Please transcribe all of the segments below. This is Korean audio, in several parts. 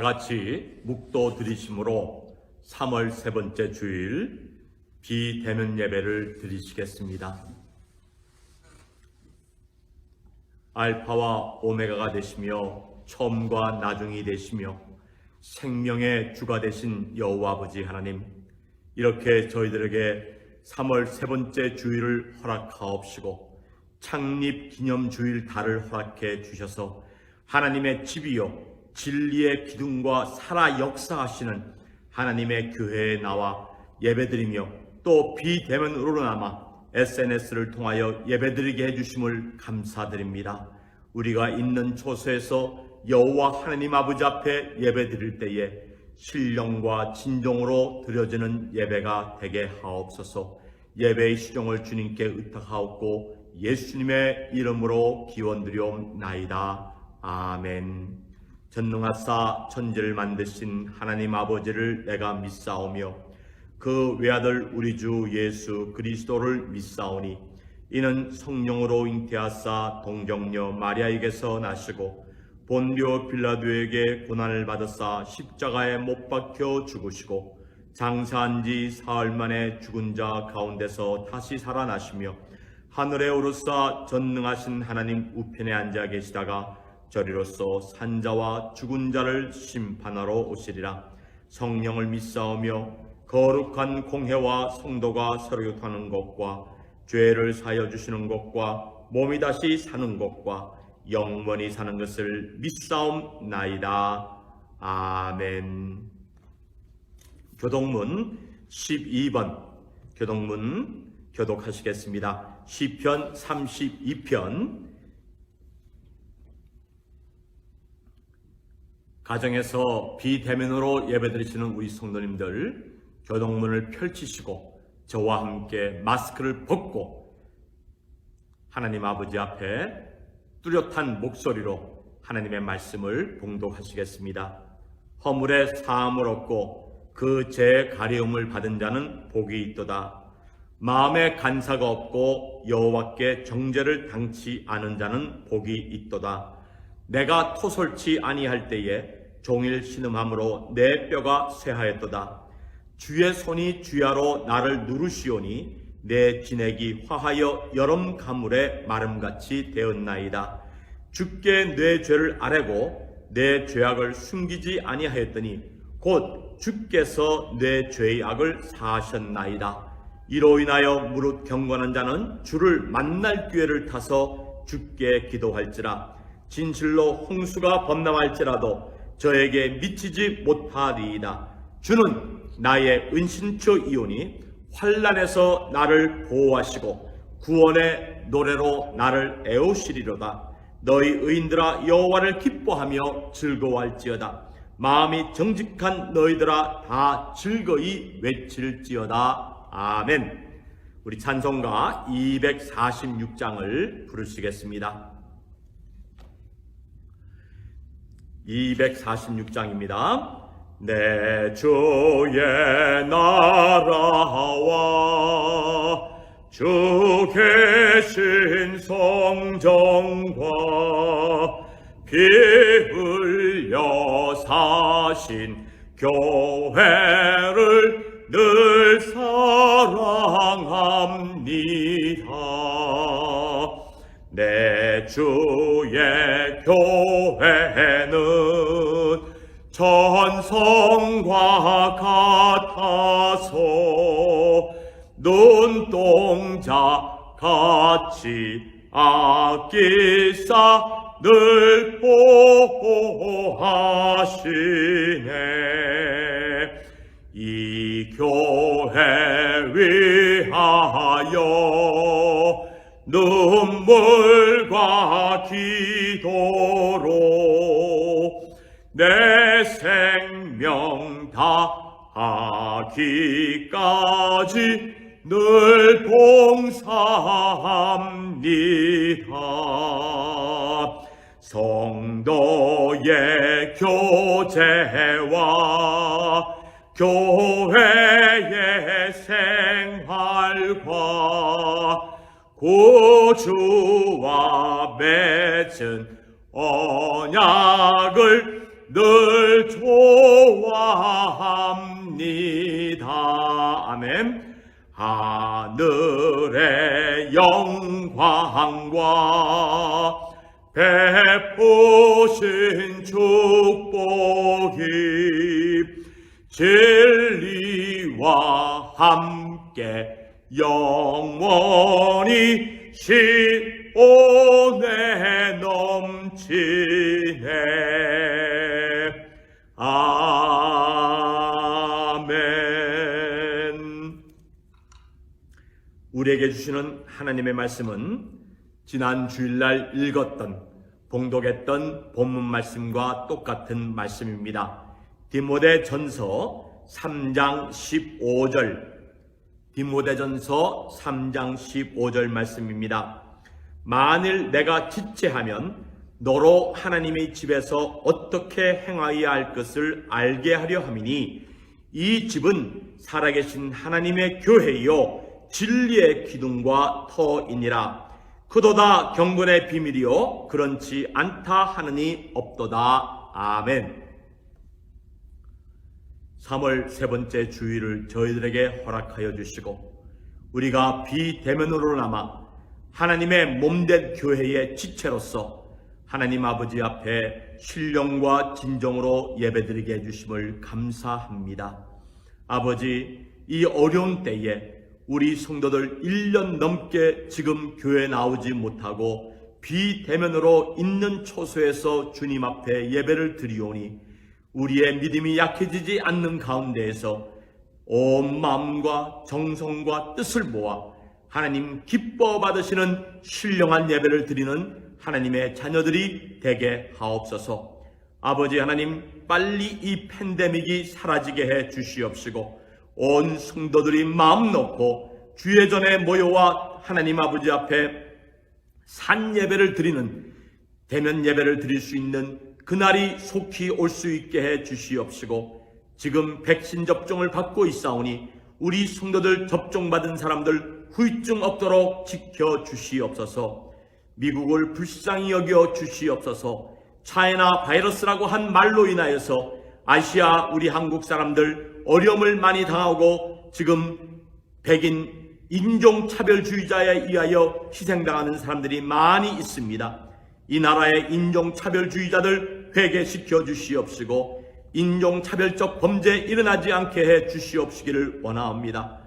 같이 묵도 드리심으로 3월 세 번째 주일 비대면 예배를 드리시겠습니다. 알파와 오메가가 되시며 처음과 나중이 되시며 생명의 주가 되신 여호와 아버지 하나님, 이렇게 저희들에게 3월 세 번째 주일을 허락하옵시고 창립 기념 주일 달을 허락해 주셔서 하나님의 집이요 진리의 기둥과 살아 역사하시는 하나님의 교회에 나와 예배드리며 또 비대면으로나마 SNS를 통하여 예배드리게 해주심을 감사드립니다. 우리가 있는 처소에서 여호와 하나님 아버지 앞에 예배드릴 때에 신령과 진정으로 드려지는 예배가 되게 하옵소서. 예배의 시종을 주님께 의탁하옵고 예수님의 이름으로 기원드리옵나이다. 아멘. 전능하사 천지를 만드신 하나님 아버지를 내가 믿사오며 그 외아들 우리 주 예수 그리스도를 믿사오니 이는 성령으로 잉태하사 동정녀 마리아에게서 나시고 본디오 빌라도에게 고난을 받으사 십자가에 못 박혀 죽으시고 장사한 지 사흘 만에 죽은 자 가운데서 다시 살아나시며 하늘에 오르사 전능하신 하나님 우편에 앉아 계시다가 저리로서 산자와 죽은 자를 심판하러 오시리라. 성령을 믿사오며 거룩한 공회와 성도가 서로 교통하는 것과 죄를 사하여 주시는 것과 몸이 다시 사는 것과 영원히 사는 것을 믿사옵나이다. 아멘. 교독문 12번 교독문 교독하시겠습니다. 시편 32편. 가정에서 비대면으로 예배드리시는 우리 성도님들 교독문을 펼치시고 저와 함께 마스크를 벗고 하나님 아버지 앞에 뚜렷한 목소리로 하나님의 말씀을 봉독하시겠습니다. 허물의 사함을 얻고 그 죄 가리움을 받은 자는 복이 있도다. 마음에 간사가 없고 여호와께 정죄를 당치 않은 자는 복이 있도다. 내가 토설치 아니할 때에 종일 신음함으로 내 뼈가 쇠하였도다. 주의 손이 주야로 나를 누르시오니 내 진액이 화하여 여름 가물의 마름같이 되었나이다. 주께 내 죄를 아뢰고 내 죄악을 숨기지 아니하였더니 곧 주께서 내 죄의 악을 사하셨나이다. 이로 인하여 무릇 경건한 자는 주를 만날 기회를 타서 주께 기도할지라. 진실로 홍수가 범람할지라도 저에게 미치지 못하리이다. 주는 나의 은신처이오니 환난에서 나를 보호하시고 구원의 노래로 나를 애우시리로다. 너희 의인들아 여호와를 기뻐하며 즐거워할지어다. 마음이 정직한 너희들아 다 즐거이 외칠지어다. 아멘. 우리 찬송가 246장을 부르시겠습니다. 246장입니다. 내 주의 나라와 주 계신 성정과 피 흘려 사신 교회를 늘 사랑합니다. 내 주의 교회는 전성과 같아서 눈동자 같이 아끼사 늘 보호하시네. 이 교회 위하여 눈물과 기도로 내 생명 다하기까지 늘 봉사합니다. 성도의 교제와 교회의 생활과 구주와 맺은 언약을 늘 좋아합니다. 아멘. 하늘의 영광과 베푸신 축복이 진리와 함께 영원히 시온에 넘치네. 아멘. 우리에게 주시는 하나님의 말씀은 지난 주일날 읽었던 봉독했던 본문 말씀과 똑같은 말씀입니다. 디모데전서 3장 15절, 디모데전서 3장 15절 말씀입니다. 만일 내가 지체하면 너로 하나님의 집에서 어떻게 행하여야 할 것을 알게 하려 함이니 이 집은 살아계신 하나님의 교회요 진리의 기둥과 터이니라. 그도다 경건의 비밀이요 그렇지 않다 하느니 없도다. 아멘. 3월 세 번째 주일을 저희들에게 허락하여 주시고 우리가 비대면으로나마 하나님의 몸된 교회의 지체로서 하나님 아버지 앞에 신령과 진정으로 예배드리게 해주심을 감사합니다. 아버지, 이 어려운 때에 우리 성도들 1년 넘게 지금 교회 나오지 못하고 비대면으로 있는 초소에서 주님 앞에 예배를 드리오니 우리의 믿음이 약해지지 않는 가운데에서 온 마음과 정성과 뜻을 모아 하나님 기뻐 받으시는 신령한 예배를 드리는 하나님의 자녀들이 되게 하옵소서. 아버지 하나님, 빨리 이 팬데믹이 사라지게 해 주시옵시고 온 성도들이 마음 놓고 주의 전에 모여와 하나님 아버지 앞에 산 예배를 드리는 대면 예배를 드릴 수 있는 그날이 속히 올 수 있게 해 주시옵시고 지금 백신 접종을 받고 있사오니 우리 성도들 접종받은 사람들 후유증 없도록 지켜 주시옵소서. 미국을 불쌍히 여겨 주시옵소서. 차이나 바이러스라고 한 말로 인하여서 아시아 우리 한국 사람들 어려움을 많이 당하고 지금 백인 인종차별주의자에 의하여 희생당하는 사람들이 많이 있습니다. 이 나라의 인종차별주의자들 회개시켜 주시옵시고 인종차별적 범죄 일어나지 않게 해 주시옵시기를 원하옵니다.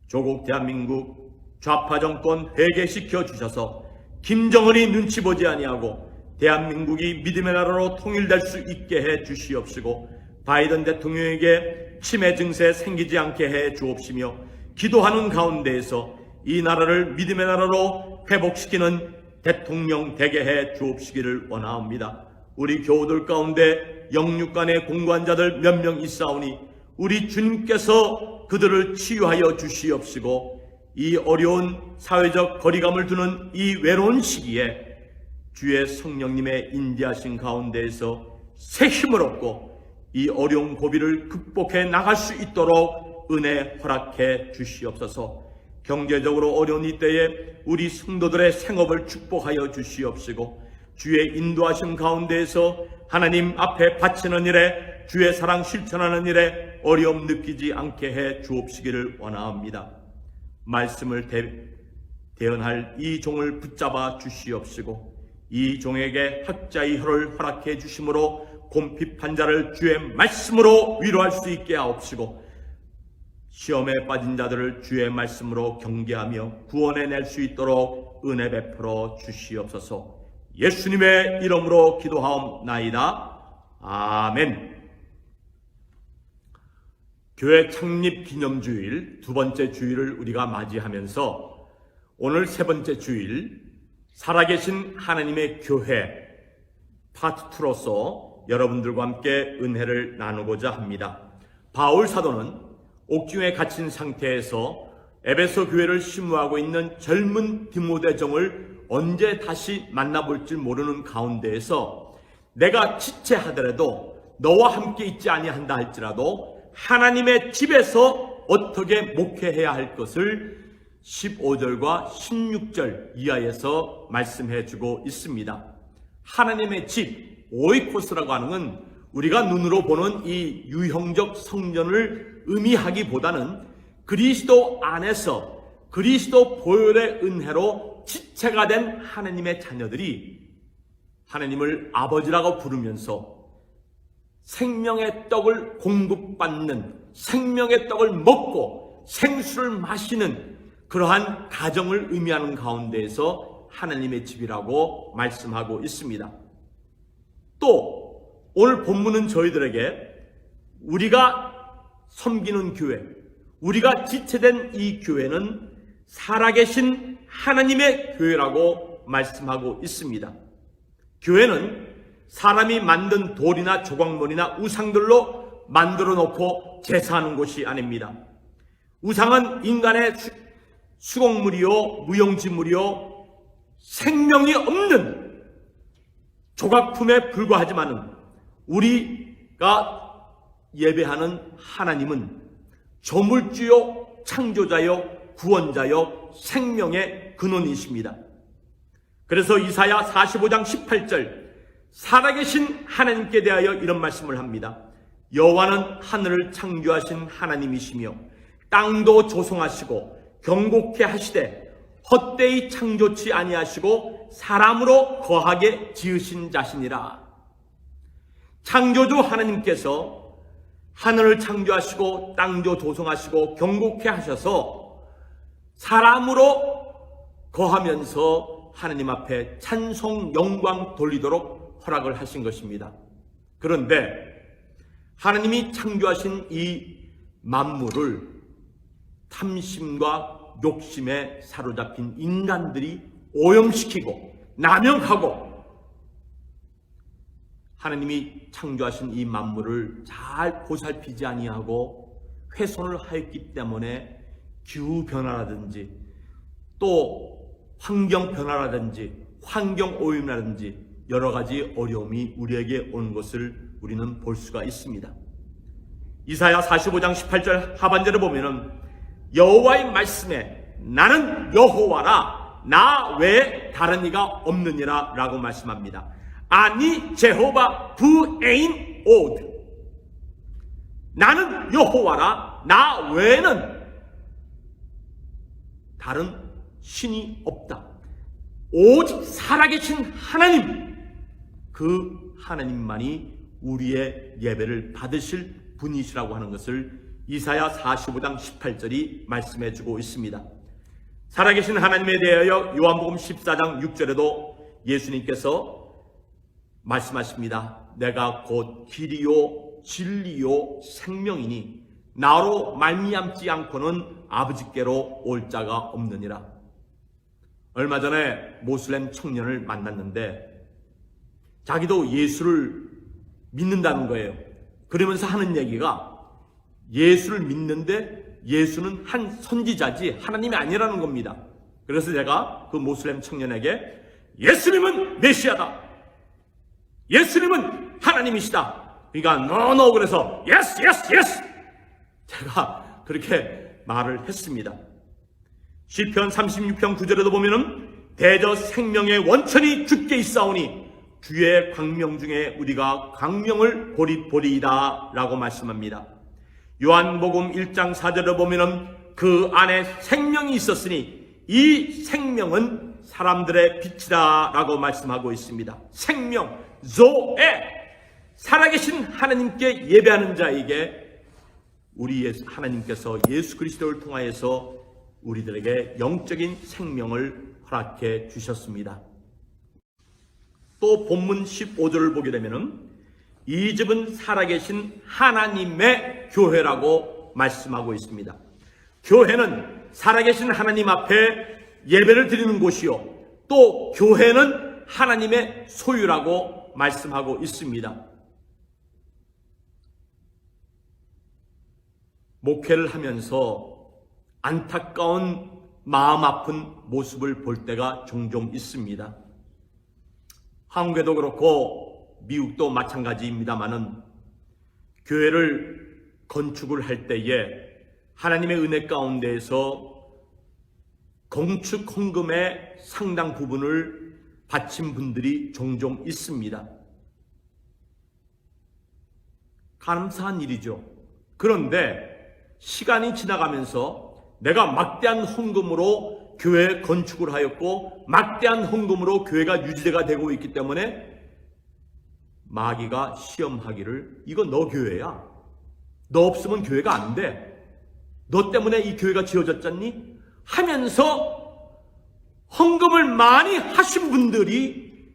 조국 대한민국 좌파 정권 회개시켜 주셔서 김정은이 눈치 보지 아니하고 대한민국이 믿음의 나라로 통일될 수 있게 해 주시옵시고 바이든 대통령에게 치매 증세 생기지 않게 해 주옵시며 기도하는 가운데에서 이 나라를 믿음의 나라로 회복시키는 대통령 되게 해 주옵시기를 원하옵니다. 우리 교우들 가운데 영육간의 공관자들 몇 명 있사오니 우리 주님께서 그들을 치유하여 주시옵시고 이 어려운 사회적 거리감을 두는 이 외로운 시기에 주의 성령님의 인도하신 가운데에서 새 힘을 얻고 이 어려운 고비를 극복해 나갈 수 있도록 은혜 허락해 주시옵소서. 경제적으로 어려운 이때에 우리 성도들의 생업을 축복하여 주시옵시고 주의 인도하심 가운데에서 하나님 앞에 바치는 일에 주의 사랑 실천하는 일에 어려움 느끼지 않게 해 주옵시기를 원하옵니다. 말씀을 대언할 이 종을 붙잡아 주시옵시고 이 종에게 학자의 혀를 허락해 주심으로 곰핍한 자를 주의 말씀으로 위로할 수 있게 하옵시고 시험에 빠진 자들을 주의 말씀으로 경계하며 구원해낼 수 있도록 은혜 베풀어 주시옵소서. 예수님의 이름으로 기도하옵나이다. 아멘. 교회 창립 기념주일 두 번째 주일을 우리가 맞이하면서 오늘 세 번째 주일 살아계신 하나님의 교회 파트 2로서 여러분들과 함께 은혜를 나누고자 합니다. 바울 사도는 옥중에 갇힌 상태에서 에베소 교회를 심무하고 있는 젊은 디모데종을 언제 다시 만나볼지 모르는 가운데에서 내가 지체하더라도 너와 함께 있지 아니한다 할지라도 하나님의 집에서 어떻게 목회해야 할 것을 15절과 16절 이하에서 말씀해 주고 있습니다. 하나님의 집, 오이코스라고 하는 건 우리가 눈으로 보는 이 유형적 성전을 의미하기보다는 그리스도 안에서 그리스도 보혈의 은혜로 지체가 된 하나님의 자녀들이 하나님을 아버지라고 부르면서 생명의 떡을 공급받는, 생명의 떡을 먹고 생수를 마시는 그러한 가정을 의미하는 가운데에서 하나님의 집이라고 말씀하고 있습니다. 또 오늘 본문은 저희들에게 우리가 섬기는 교회, 우리가 지체된 이 교회는 살아계신 하나님의 교회라고 말씀하고 있습니다. 교회는 사람이 만든 돌이나 조각물이나 우상들로 만들어 놓고 제사하는 곳이 아닙니다. 우상은 인간의 수공물이요, 무용지물이요, 생명이 없는 조각품에 불과하지만은 우리가 예배하는 하나님은 조물주요, 창조자요, 구원자요, 생명의 근원이십니다. 그래서 이사야 45장 18절 살아계신 하나님께 대하여 이런 말씀을 합니다. 여호와는 하늘을 창조하신 하나님이시며 땅도 조성하시고 경고케 하시되 헛되이 창조치 아니하시고 사람으로 거하게 지으신 자시니라. 창조주 하나님께서 하늘을 창조하시고 땅도 조성하시고 경고케 하셔서 사람으로 거하면서 하나님 앞에 찬송 영광 돌리도록 허락을 하신 것입니다. 그런데 하나님이 창조하신 이 만물을 탐심과 욕심에 사로잡힌 인간들이 오염시키고 남용하고 하나님이 창조하신 이 만물을 잘 보살피지 아니하고 훼손을 하였기 때문에 기후변화라든지 또 환경 변화라든지 환경 오염이라든지 여러 가지 어려움이 우리에게 오는 것을 우리는 볼 수가 있습니다. 이사야 45장 18절 하반절을 보면은 여호와의 말씀에 나는 여호와라 나 외에 다른 이가 없느니라 라고 말씀합니다. 아니 제호바 부에인 오드, 나는 여호와라 나 외에는 다른 신이 없다. 오직 살아계신 하나님, 그 하나님만이 우리의 예배를 받으실 분이시라고 하는 것을 이사야 45장 18절이 말씀해 주고 있습니다. 살아계신 하나님에 대하여 요한복음 14장 6절에도 예수님께서 말씀하십니다. 내가 곧 길이요 진리요 생명이니 나로 말미암지 않고는 아버지께로 올 자가 없느니라. 얼마 전에 모슬렘 청년을 만났는데 자기도 예수를 믿는다는 거예요. 그러면서 하는 얘기가 예수를 믿는데 예수는 한 선지자지 하나님이 아니라는 겁니다. 그래서 제가 그 모슬렘 청년에게 예수님은 메시아다, 예수님은 하나님이시다, 그러니까 no 그래서 yes 제가 그렇게 말을 했습니다. 시편 36편 9절에도 보면은 대저 생명의 원천이 주께 있사오니 주의 광명 중에 우리가 광명을 보리이다 라고 말씀합니다. 요한복음 1장 4절에 보면은 그 안에 생명이 있었으니 이 생명은 사람들의 빛이다 라고 말씀하고 있습니다. 생명, 조에, 살아계신 하나님께 예배하는 자에게 우리 하나님께서 예수 그리스도를 통하여서 우리들에게 영적인 생명을 허락해 주셨습니다. 또 본문 15절을 보게 되면은 이 집은 살아계신 하나님의 교회라고 말씀하고 있습니다. 교회는 살아계신 하나님 앞에 예배를 드리는 곳이요, 또 교회는 하나님의 소유라고 말씀하고 있습니다. 목회를 하면서 안타까운 마음 아픈 모습을 볼 때가 종종 있습니다. 한국에도 그렇고 미국도 마찬가지입니다만은 교회를 건축을 할 때에 하나님의 은혜 가운데에서 건축 헌금의 상당 부분을 바친 분들이 종종 있습니다. 감사한 일이죠. 그런데 시간이 지나가면서 내가 막대한 헌금으로 교회 건축을 하였고 막대한 헌금으로 교회가 유지가 되고 있기 때문에 마귀가 시험하기를 이거 너 교회야. 너 없으면 교회가 안 돼. 너 때문에 이 교회가 지어졌잖니? 하면서 헌금을 많이 하신 분들이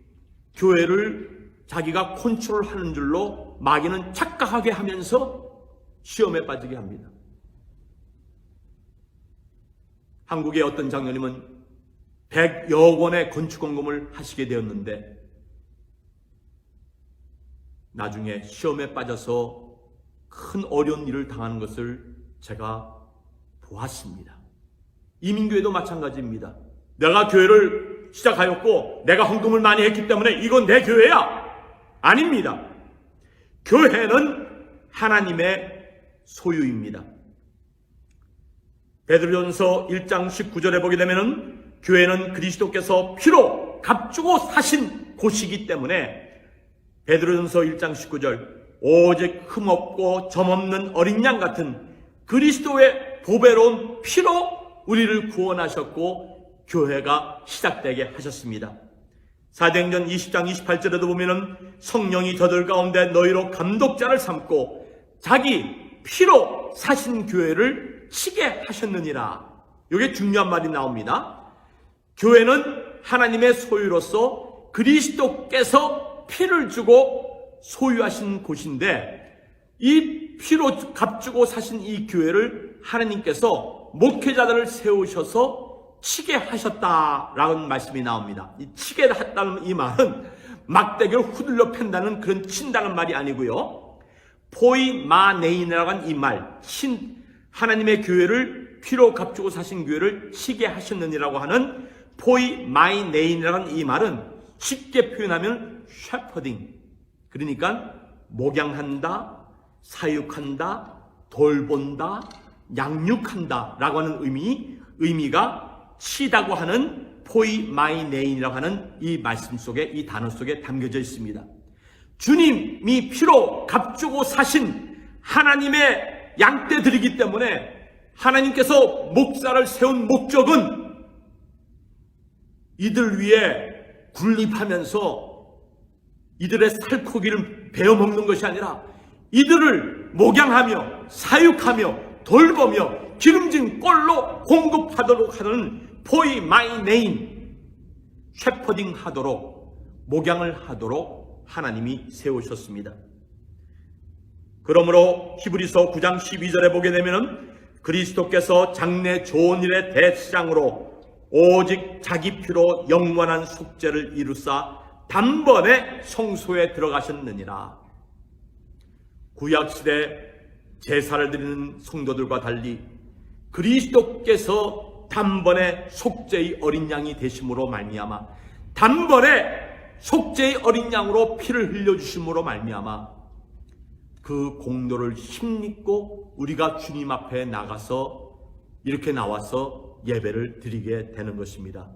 교회를 자기가 컨트롤하는 줄로 마귀는 착각하게 하면서 시험에 빠지게 합니다. 한국의 어떤 장로님은 100여 원의 건축 헌금을 하시게 되었는데 나중에 시험에 빠져서 큰 어려운 일을 당하는 것을 제가 보았습니다. 이민교회도 마찬가지입니다. 내가 교회를 시작하였고 내가 헌금을 많이 했기 때문에 이건 내 교회야. 아닙니다. 교회는 하나님의 소유입니다. 베드로전서 1장 19절에 보게 되면은 교회는 그리스도께서 피로 값주고 사신 곳이기 때문에 베드로전서 1장 19절 오직 흠없고 점없는 어린 양 같은 그리스도의 보배로운 피로 우리를 구원하셨고 교회가 시작되게 하셨습니다. 사도행전 20장 28절에도 보면은 성령이 저들 가운데 너희로 감독자를 삼고 자기 피로 사신 교회를 치게 하셨느니라. 이게 중요한 말이 나옵니다. 교회는 하나님의 소유로서 그리스도께서 피를 주고 소유하신 곳인데 이 피로 값주고 사신 이 교회를 하나님께서 목회자들을 세우셔서 치게 하셨다라는 말씀이 나옵니다. 이 치게 했다는 이 말은 막대기를 후들려 팬다는 그런 친다는 말이 아니고요. 포이마네인이라고 하는 이 말, 하나님의 교회를 피로 값주고 사신 교회를 치게 하셨느니라고 하는 포이마이네인이라고 하는 이 말은 쉽게 표현하면 셰퍼딩, 그러니까 목양한다, 사육한다, 돌본다, 양육한다 라고 하는 의미가 치다고 하는 포이마이네인이라고 하는 이 말씀 속에, 이 단어 속에 담겨져 있습니다. 주님이 피로 값주고 사신 하나님의 양떼들이기 때문에 하나님께서 목사를 세운 목적은 이들 위에 군립하면서 이들의 살코기를 베어먹는 것이 아니라 이들을 목양하며 사육하며 돌보며 기름진 꼴로 공급하도록 하는 포이마이네인, 셰퍼딩 하도록, 목양을 하도록 하나님이 세우셨습니다. 그러므로 히브리서 9장 12절에 보게 되면 그리스도께서 장래 좋은 일의 대시장으로 오직 자기 피로 영원한 속죄를 이루사 단번에 성소에 들어가셨느니라. 구약시대 제사를 드리는 성도들과 달리 그리스도께서 단번에 속죄의 어린 양이 되심으로 말미암아, 단번에 속죄의 어린 양으로 피를 흘려주심으로 말미암아 그 공로를 힘입고 우리가 주님 앞에 나가서 이렇게 나와서 예배를 드리게 되는 것입니다.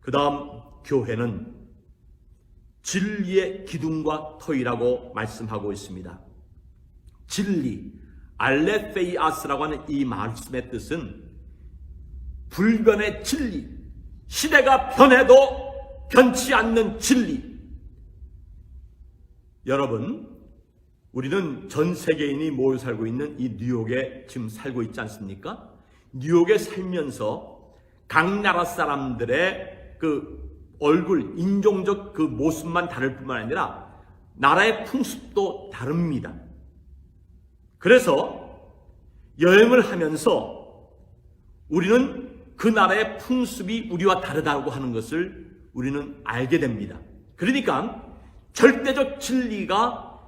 그 다음 교회는 진리의 기둥과 터이라고 말씀하고 있습니다. 진리, 알레페이아스라고 하는 이 말씀의 뜻은 불변의 진리, 시대가 변해도 변치 않는 진리. 여러분, 우리는 전 세계인이 모여 살고 있는 이 뉴욕에 지금 살고 있지 않습니까? 뉴욕에 살면서 각 나라 사람들의 그 얼굴, 인종적 그 모습만 다를 뿐만 아니라 나라의 풍습도 다릅니다. 그래서 여행을 하면서 우리는 그 나라의 풍습이 우리와 다르다고 하는 것을 우리는 알게 됩니다. 그러니까 절대적 진리가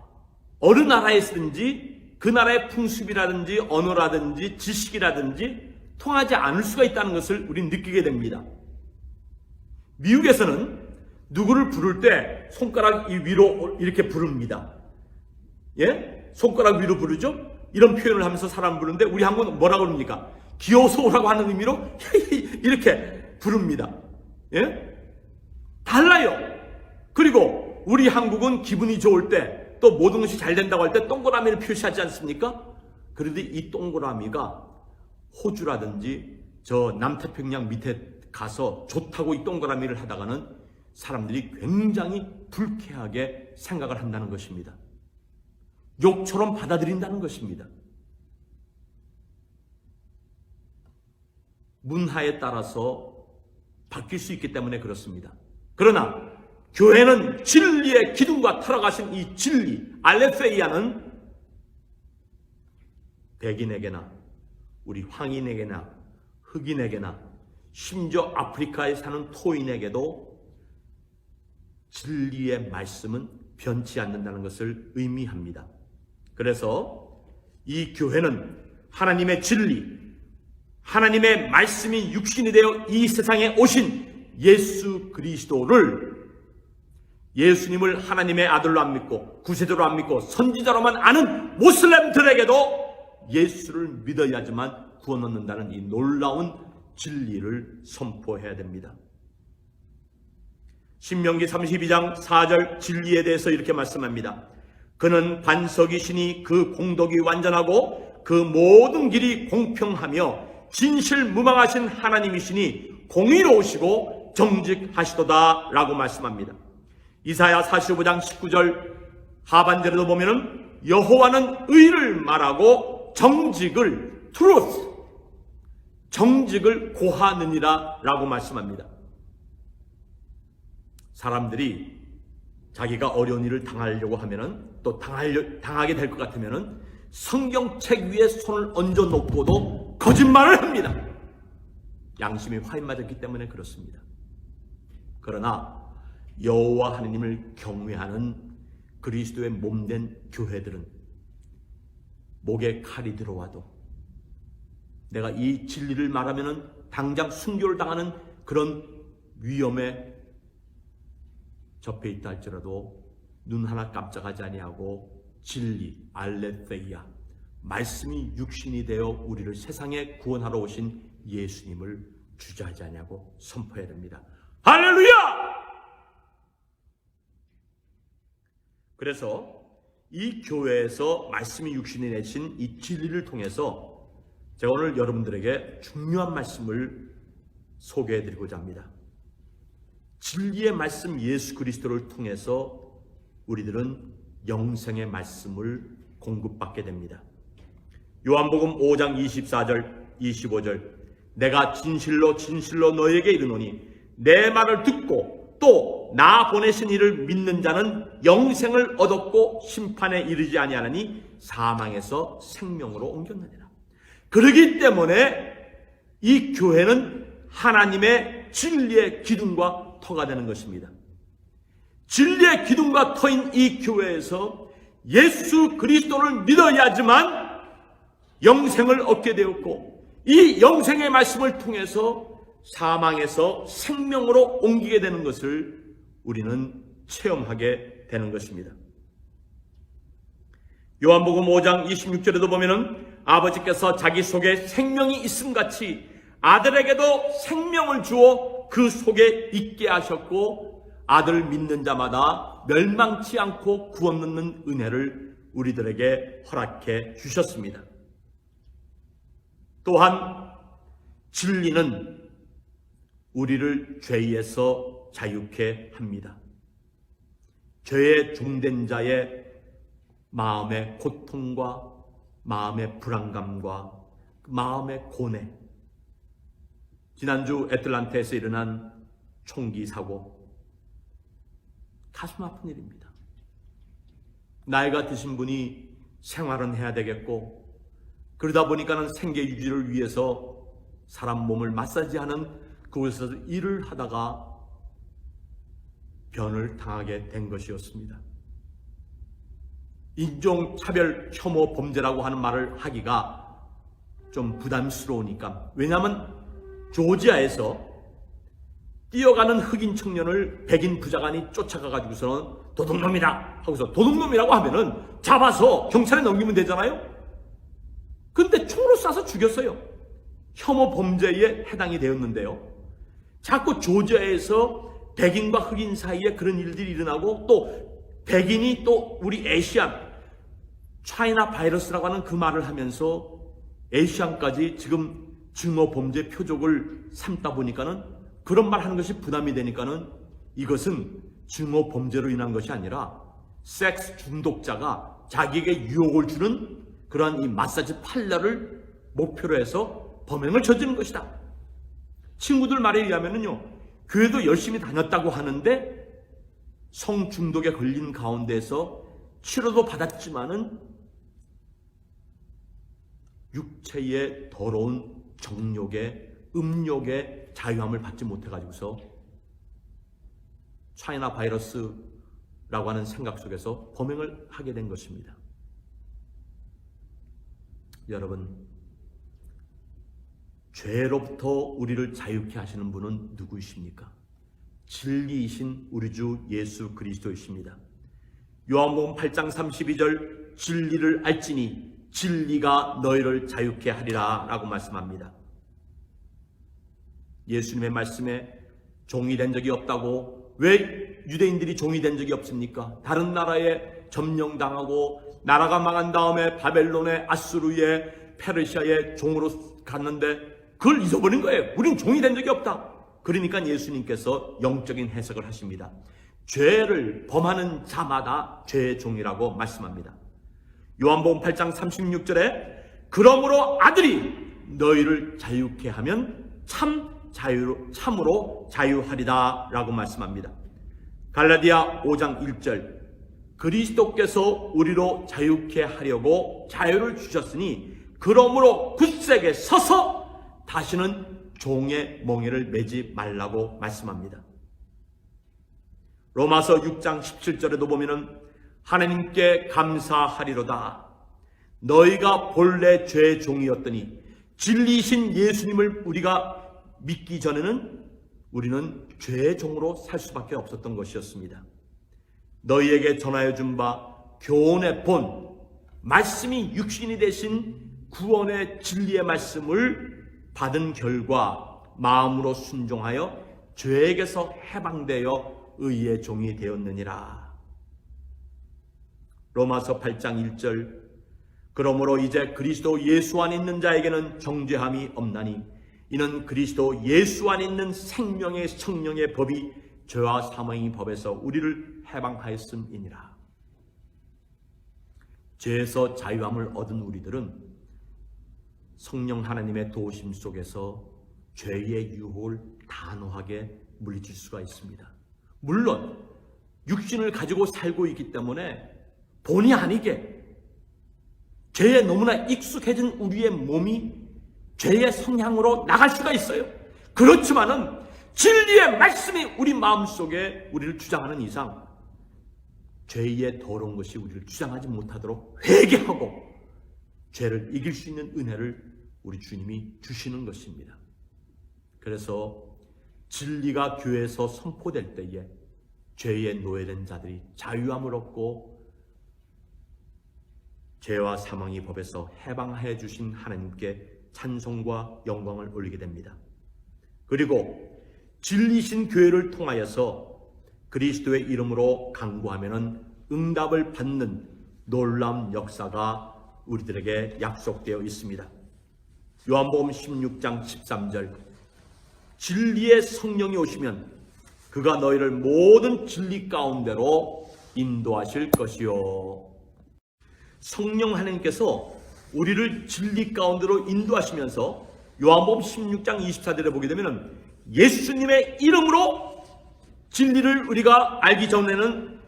어느 나라에서든지 그 나라의 풍습이라든지 언어라든지 지식이라든지 통하지 않을 수가 있다는 것을 우리는 느끼게 됩니다. 미국에서는 누구를 부를 때 손가락 위로 이렇게 부릅니다. 예? 손가락 위로 부르죠? 이런 표현을 하면서 사람 부르는데 우리 한국은 뭐라고 그럽니까? 귀여워서 오라고 하는 의미로 이렇게 부릅니다. 예? 달라요. 그리고 우리 한국은 기분이 좋을 때 또 모든 것이 잘 된다고 할 때 동그라미를 표시하지 않습니까? 그런데 이 동그라미가 호주라든지 저 남태평양 밑에 가서 좋다고 이 동그라미를 하다가는 사람들이 굉장히 불쾌하게 생각을 한다는 것입니다. 욕처럼 받아들인다는 것입니다. 문화에 따라서 바뀔 수 있기 때문에 그렇습니다. 그러나 교회는 진리의 기둥과 타락하신 이 진리, 알레세이아는 백인에게나 우리 황인에게나 흑인에게나 심지어 아프리카에 사는 토인에게도 진리의 말씀은 변치 않는다는 것을 의미합니다. 그래서 이 교회는 하나님의 진리, 하나님의 말씀이 육신이 되어 이 세상에 오신 예수 그리스도를 예수님을 하나님의 아들로 안 믿고 구세주로 안 믿고 선지자로만 아는 모슬렘들에게도 예수를 믿어야지만 구원 얻는다는 이 놀라운 진리를 선포해야 됩니다. 신명기 32장 4절 진리에 대해서 이렇게 말씀합니다. 그는 반석이시니 그 공덕이 완전하고 그 모든 길이 공평하며 진실무망하신 하나님이시니 공의로우시고 정직하시도다 라고 말씀합니다. 이사야 45장 19절 하반절에도 보면은 여호와는 의를 말하고 정직을 truth, 정직을 고하느니라 라고 말씀합니다. 사람들이 자기가 어려운 일을 당하려고 하면은 또 당하게 될 것 같으면은 성경책 위에 손을 얹어 놓고도 거짓말을 합니다. 양심이 화인 맞았기 때문에 그렇습니다. 그러나 여호와 하나님을 경외하는 그리스도의 몸된 교회들은 목에 칼이 들어와도 내가 이 진리를 말하면은 당장 순교를 당하는 그런 위험에 접해 있다 할지라도 눈 하나 깜짝하지 아니하고 진리, 알레세이아, 말씀이 육신이 되어 우리를 세상에 구원하러 오신 예수님을 주저하지 아니하고 선포해야 됩니다. 할렐루야! 그래서 이 교회에서 말씀이 육신이 되신 이 진리를 통해서 제가 오늘 여러분들에게 중요한 말씀을 소개해드리고자 합니다. 진리의 말씀 예수 그리스도를 통해서 우리들은 영생의 말씀을 공급받게 됩니다. 요한복음 5장 24절 25절 내가 진실로 진실로 너에게 이르노니 내 말을 듣고 또 나 보내신 이를 믿는 자는 영생을 얻었고 심판에 이르지 아니하나니 사망에서 생명으로 옮겼느니라. 그러기 때문에 이 교회는 하나님의 진리의 기둥과 터가 되는 것입니다. 진리의 기둥과 터인 이 교회에서 예수 그리스도를 믿어야지만 영생을 얻게 되었고 이 영생의 말씀을 통해서 사망에서 생명으로 옮기게 되는 것을 우리는 체험하게 되는 것입니다. 요한복음 5장 26절에도 보면은 아버지께서 자기 속에 생명이 있음같이 아들에게도 생명을 주어 그 속에 있게 하셨고 아들 믿는 자마다 멸망치 않고 구원 얻는 은혜를 우리들에게 허락해 주셨습니다. 또한 진리는 우리를 죄에서 자유케 합니다. 죄에 종된 자의 마음의 고통과 마음의 불안감과 마음의 고뇌, 지난주 애틀란타에서 일어난 총기 사고, 가슴 아픈 일입니다. 나이가 드신 분이 생활은 해야 되겠고 그러다 보니까는 생계 유지를 위해서 사람 몸을 마사지하는 그곳에서 일을 하다가 변을 당하게 된 것이었습니다. 인종차별 혐오 범죄라고 하는 말을 하기가 좀 부담스러우니까, 왜냐하면 조지아에서 뛰어가는 흑인 청년을 백인 부자간이 쫓아가가지고서는 도둑놈이다 하고서 도둑놈이라고 하면은 잡아서 경찰에 넘기면 되잖아요. 근데 총으로 쏴서 죽였어요. 혐오 범죄에 해당이 되었는데요. 자꾸 조지아에서 백인과 흑인 사이에 그런 일들이 일어나고 또 백인이 또 우리 에이시안 차이나 바이러스라고 하는 그 말을 하면서 에이시안까지 지금 증오 범죄 표적을 삼다 보니까는 그런 말 하는 것이 부담이 되니까는 이것은 증오 범죄로 인한 것이 아니라 섹스 중독자가 자기에게 유혹을 주는 그러한 이 마사지 팔러를 목표로 해서 범행을 저지른 것이다. 친구들 말에 의하면은요, 교회도 열심히 다녔다고 하는데 성 중독에 걸린 가운데서 치료도 받았지만은 육체의 더러운 정욕의 음욕의 자유함을 받지 못해가지고서 차이나 바이러스라고 하는 생각 속에서 범행을 하게 된 것입니다. 여러분, 죄로부터 우리를 자유케 하시는 분은 누구이십니까? 진리이신 우리 주 예수 그리스도이십니다. 요한복음 8장 32절 진리를 알지니 진리가 너희를 자유케 하리라 라고 말씀합니다. 예수님의 말씀에 종이 된 적이 없다고 왜 유대인들이 종이 된 적이 없습니까? 다른 나라에 점령당하고 나라가 망한 다음에 바벨론에 아수르에 페르시아에 종으로 갔는데 그걸 잊어버린 거예요. 우린 종이 된 적이 없다. 그러니까 예수님께서 영적인 해석을 하십니다. 죄를 범하는 자마다 죄의 종이라고 말씀합니다. 요한복음 8장 36절에 그러므로 아들이 너희를 자유케 하면 참으로 자유하리다 라고 말씀합니다. 갈라디아 5장 1절 그리스도께서 우리로 자유케 하려고 자유를 주셨으니 그러므로 굳세게 서서 다시는 종의 멍에를 매지 말라고 말씀합니다. 로마서 6장 17절에도 보면은 하나님께 감사하리로다. 너희가 본래 죄의 종이었더니 진리이신 예수님을 우리가 믿기 전에는 우리는 죄의 종으로 살 수밖에 없었던 것이었습니다. 너희에게 전하여 준 바 교훈의 본 말씀이 육신이 되신 구원의 진리의 말씀을 받은 결과 마음으로 순종하여 죄에게서 해방되어 의의 종이 되었느니라. 로마서 8장 1절 그러므로 이제 그리스도 예수 안에 있는 자에게는 정죄함이 없나니 이는 그리스도 예수 안에 있는 생명의 성령의 법이 죄와 사망의 법에서 우리를 해방하였음이니라. 죄에서 자유함을 얻은 우리들은 성령 하나님의 도우심 속에서 죄의 유혹을 단호하게 물리칠 수가 있습니다. 물론 육신을 가지고 살고 있기 때문에 본의 아니게 죄에 너무나 익숙해진 우리의 몸이 죄의 성향으로 나갈 수가 있어요. 그렇지만은 진리의 말씀이 우리 마음속에 우리를 주장하는 이상 죄의 더러운 것이 우리를 주장하지 못하도록 회개하고 죄를 이길 수 있는 은혜를 우리 주님이 주시는 것입니다. 그래서 진리가 교회에서 선포될 때에 죄에 노예된 자들이 자유함을 얻고 죄와 사망의 법에서 해방해 주신 하나님께 찬송과 영광을 올리게 됩니다. 그리고 진리신 교회를 통하여서 그리스도의 이름으로 간구하면은 응답을 받는 놀라운 역사가 우리들에게 약속되어 있습니다. 요한복음 16장 13절 진리의 성령이 오시면 그가 너희를 모든 진리 가운데로 인도하실 것이요. 성령 하나님께서 우리를 진리 가운데로 인도하시면서 요한복음 16장 24절에 보게 되면 예수님의 이름으로 진리를 우리가 알기 전에는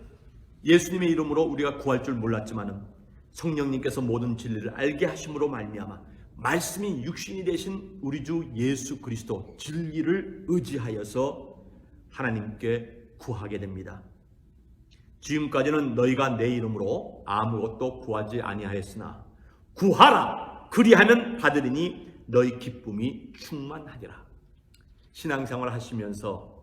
예수님의 이름으로 우리가 구할 줄 몰랐지만은 성령님께서 모든 진리를 알게 하심으로 말미암아 말씀이 육신이 되신 우리 주 예수 그리스도 진리를 의지하여서 하나님께 구하게 됩니다. 지금까지는 너희가 내 이름으로 아무것도 구하지 아니하였으나 구하라 그리하면 받으리니 너희 기쁨이 충만하리라. 신앙생활 하시면서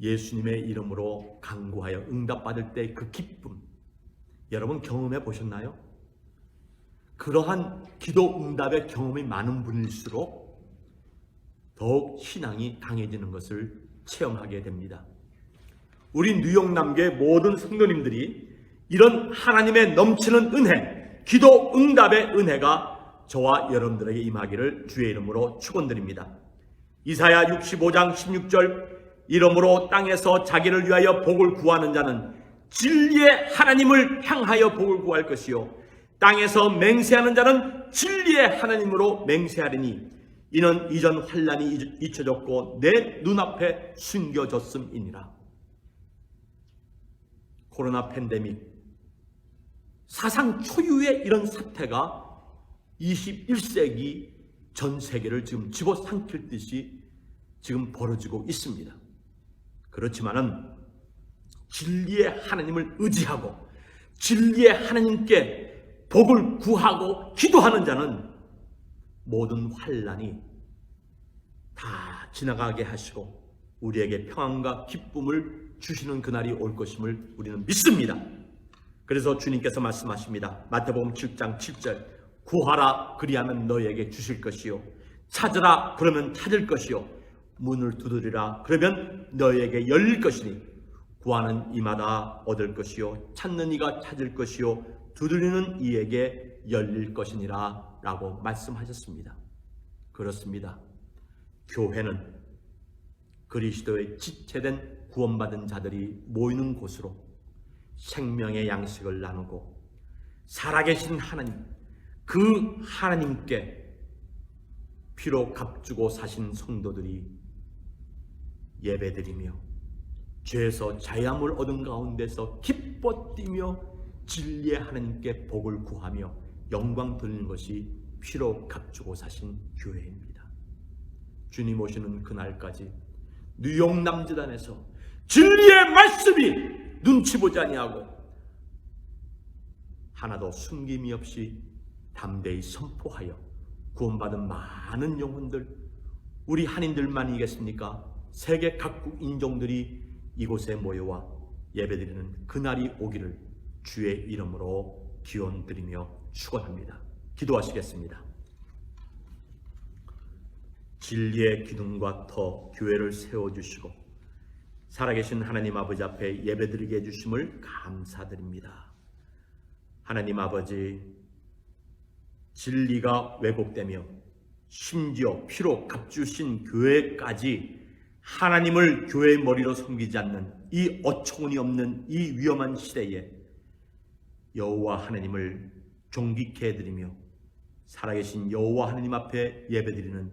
예수님의 이름으로 간구하여 응답받을 때 그 기쁨 여러분 경험해 보셨나요? 그러한 기도 응답의 경험이 많은 분일수록 더욱 신앙이 강해지는 것을 체험하게 됩니다. 우리 뉴욕 남교의 모든 성도님들이 이런 하나님의 넘치는 은혜, 기도 응답의 은혜가 저와 여러분들에게 임하기를 주의 이름으로 축원드립니다. 이사야 65장 16절, 이러므로 땅에서 자기를 위하여 복을 구하는 자는 진리의 하나님을 향하여 복을 구할 것이요, 땅에서 맹세하는 자는 진리의 하나님으로 맹세하리니 이는 이전 환난이 잊혀졌고 내 눈앞에 숨겨졌음이니라. 코로나 팬데믹, 사상 초유의 이런 사태가 21세기 전 세계를 지금 집어삼킬 듯이 지금 벌어지고 있습니다. 그렇지만은 진리의 하나님을 의지하고 진리의 하나님께 복을 구하고 기도하는 자는 모든 환난이 다 지나가게 하시고 우리에게 평안과 기쁨을 주시는 그날이 올 것임을 우리는 믿습니다. 그래서 주님께서 말씀하십니다. 마태복음 7장 7절, 구하라 그리하면 너희에게 주실 것이요, 찾으라 그러면 찾을 것이요, 문을 두드리라 그러면 너희에게 열릴 것이니 구하는 이마다 얻을 것이요, 찾는 이가 찾을 것이요, 두드리는 이에게 열릴 것이니라 라고 말씀하셨습니다. 그렇습니다. 교회는 그리스도의 지체된 구원받은 자들이 모이는 곳으로 생명의 양식을 나누고 살아계신 하나님, 그 하나님께 피로 값주고 사신 성도들이 예배드리며 죄에서 자유함을 얻은 가운데서 기뻐 뛰며 진리의 하나님께 복을 구하며 영광 돌리는 것이 피로 값주고 사신 교회입니다. 주님 오시는 그날까지 뉴욕 남재단에서 진리의 말씀이 눈치 보지 아니하고 하나도 숨김이 없이 담대히 선포하여 구원받은 많은 영혼들, 우리 한인들만이겠습니까? 세계 각국 인종들이 이곳에 모여와 예배드리는 그날이 오기를 주의 이름으로 기원드리며 축원합니다. 기도하시겠습니다. 진리의 기둥과 터 교회를 세워주시고 살아계신 하나님 아버지 앞에 예배드리게 해주심을 감사드립니다. 하나님 아버지, 진리가 왜곡되며 심지어 피로 값주신 교회까지 하나님을 교회의 머리로 섬기지 않는 이 어처구니 없는 이 위험한 시대에 여호와 하나님을 존귀케 해드리며 살아계신 여호와 하나님 앞에 예배드리는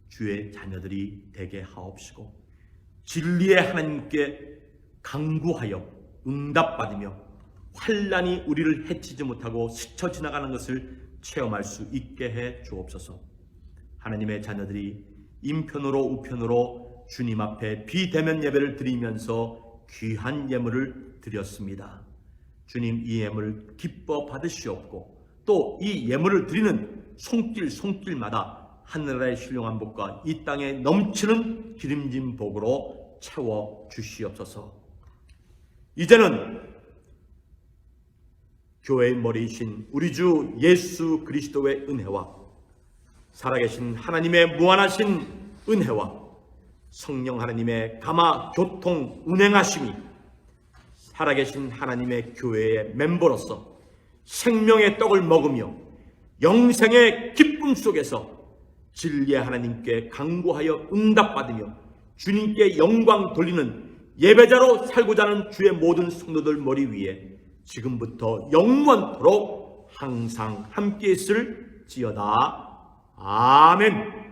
주의 자녀들이 되게 하옵시고 진리의 하나님께 간구하여 응답받으며 환난이 우리를 해치지 못하고 스쳐 지나가는 것을 체험할 수 있게 해 주옵소서. 하나님의 자녀들이 인편으로 우편으로 주님 앞에 비대면 예배를 드리면서 귀한 예물을 드렸습니다. 주님, 이 예물을 기뻐 받으시옵고 또 이 예물을 드리는 손길마다 하늘의 신령한 복과 이 땅에 넘치는 기름진 복으로 채워 주시옵소서. 이제는 교회의 머리이신 우리 주 예수 그리스도의 은혜와 살아계신 하나님의 무한하신 은혜와 성령 하나님의 감화 교통 운행하심이 살아계신 하나님의 교회의 멤버로서 생명의 떡을 먹으며 영생의 기쁨 속에서 진리의 하나님께 간구하여 응답받으며 주님께 영광 돌리는 예배자로 살고자 하는 주의 모든 성도들 머리 위에 지금부터 영원토록 항상 함께 있을지어다. 아멘.